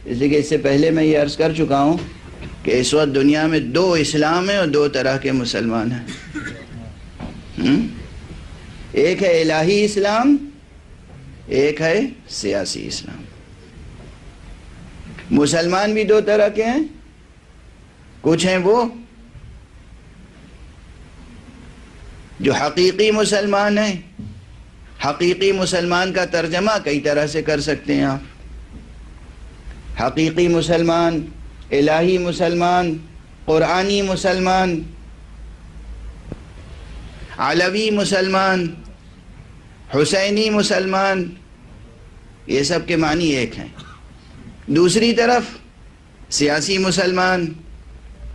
اس لیے کہ اس سے پہلے میں یہ عرض کر چکا ہوں کہ اس وقت دنیا میں 2 اسلام ہیں اور 2 طرح کے مسلمان ہیں۔ ایک ہے الہی اسلام، ایک ہے سیاسی اسلام۔ مسلمان بھی 2 طرح کے ہیں، کچھ ہیں وہ جو حقیقی مسلمان ہیں۔ حقیقی مسلمان کا ترجمہ کئی طرح سے کر سکتے ہیں آپ۔ حقیقی مسلمان، الہی مسلمان، قرآنی مسلمان، علوی مسلمان، حسینی مسلمان، یہ سب کے معنی ایک ہیں۔ دوسری طرف سیاسی مسلمان،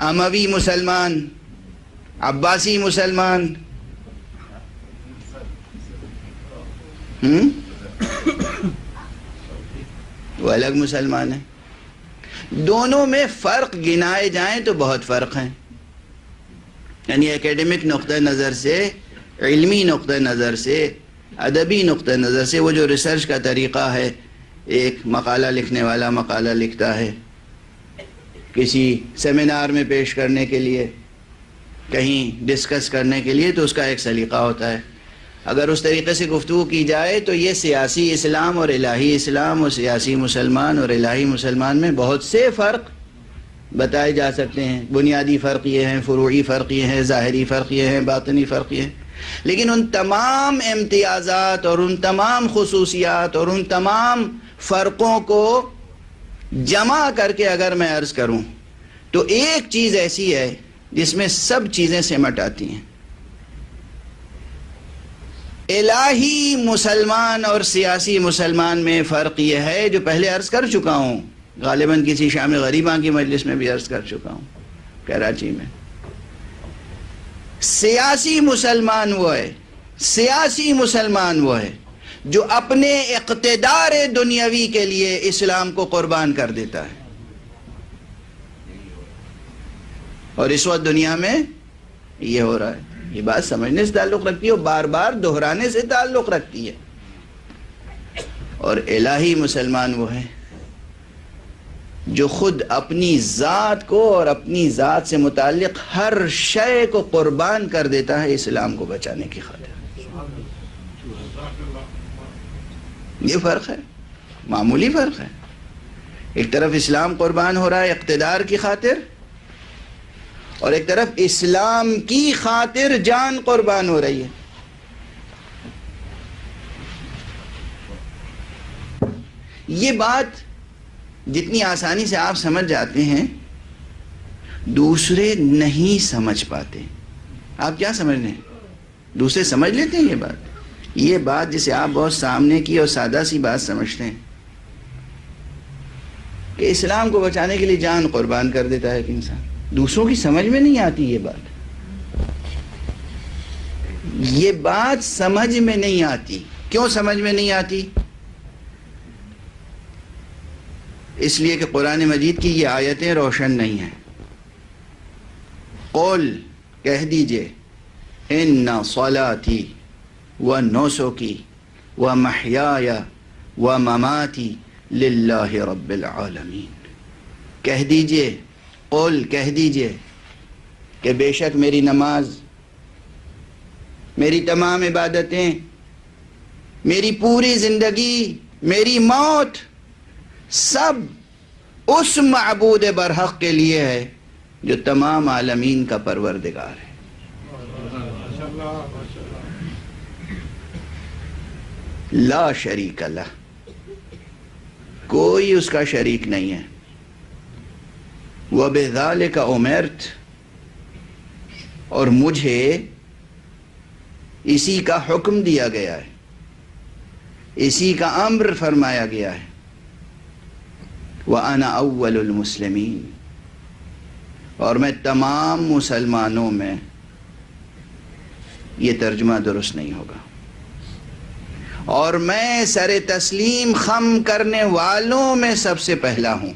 اموی مسلمان، عباسی مسلمان، وہ الگ مسلمان ہیں۔ دونوں میں فرق گنائے جائیں تو بہت فرق ہیں، یعنی اکیڈمک نقطہ نظر سے، علمی نقطہ نظر سے، ادبی نقطہ نظر سے، وہ جو ریسرچ کا طریقہ ہے، ایک مقالہ لکھنے والا مقالہ لکھتا ہے کسی سیمینار میں پیش کرنے کے لیے، کہیں ڈسکس کرنے کے لیے، تو اس کا ایک سلیقہ ہوتا ہے۔ اگر اس طریقے سے گفتگو کی جائے تو یہ سیاسی اسلام اور الہی اسلام اور سیاسی مسلمان اور الہی مسلمان میں بہت سے فرق بتائے جا سکتے ہیں۔ بنیادی فرق یہ ہیں، فروعی فرق یہ ہیں، ظاہری فرق یہ ہیں، باطنی فرق یہ ہیں، لیکن ان تمام امتیازات اور ان تمام خصوصیات اور ان تمام فرقوں کو جمع کر کے اگر میں عرض کروں تو ایک چیز ایسی ہے جس میں سب چیزیں سمٹ آتی ہیں۔ الہی مسلمان اور سیاسی مسلمان میں فرق یہ ہے جو پہلے عرض کر چکا ہوں، غالباً کسی شام غریباں کی مجلس میں بھی عرض کر چکا ہوں، کراچی میں۔ سیاسی مسلمان وہ ہے، سیاسی مسلمان وہ ہے جو اپنے اقتدار دنیاوی کے لیے اسلام کو قربان کر دیتا ہے، اور اس وقت دنیا میں یہ ہو رہا ہے۔ یہ بات سمجھنے سے تعلق رکھتی ہے اور بار بار دہرانے سے تعلق رکھتی ہے۔ اور الہی مسلمان وہ ہے جو خود اپنی ذات کو اور اپنی ذات سے متعلق ہر شے کو قربان کر دیتا ہے اسلام کو بچانے کی خاطر۔ یہ فرق ہے، معمولی فرق ہے۔ ایک طرف اسلام قربان ہو رہا ہے اقتدار کی خاطر، اور ایک طرف اسلام کی خاطر جان قربان ہو رہی ہے۔ یہ بات جتنی آسانی سے آپ سمجھ جاتے ہیں دوسرے نہیں سمجھ پاتے۔ آپ کیا سمجھ رہے ہیں؟ دوسرے سمجھ لیتے ہیں یہ بات جسے آپ بہت سامنے کی اور سادہ سی بات سمجھتے ہیں کہ اسلام کو بچانے کے لیے جان قربان کر دیتا ہے ایک انسان، دوسروں کی سمجھ میں نہیں آتی یہ بات۔ یہ بات سمجھ میں نہیں آتی۔ کیوں سمجھ میں نہیں آتی؟ اس لیے کہ قرآن مجید کی یہ آیتیں روشن نہیں ہیں۔ قول کہہ دیجئے ان صلاتی و نسکی و محیای و مماتی للہ رب العالمین۔ کہہ دیجئے، قول کہہ دیجئے کہ بے شک میری نماز، میری تمام عبادتیں، میری پوری زندگی، میری موت، سب اس معبود برحق کے لیے ہے جو تمام عالمین کا پروردگار ہے۔ لا شریک لہ، کوئی اس کا شریک نہیں ہے۔ وَبِذَلِكَ أُمِرْتُ، اور مجھے اسی کا حکم دیا گیا ہے، اسی کا امر فرمایا گیا ہے۔ وَأَنَا أَوَّلُ الْمُسْلِمِينَ، اور میں تمام مسلمانوں میں، یہ ترجمہ درست نہیں ہوگا، اور میں سر تسلیم خم کرنے والوں میں سب سے پہلا ہوں۔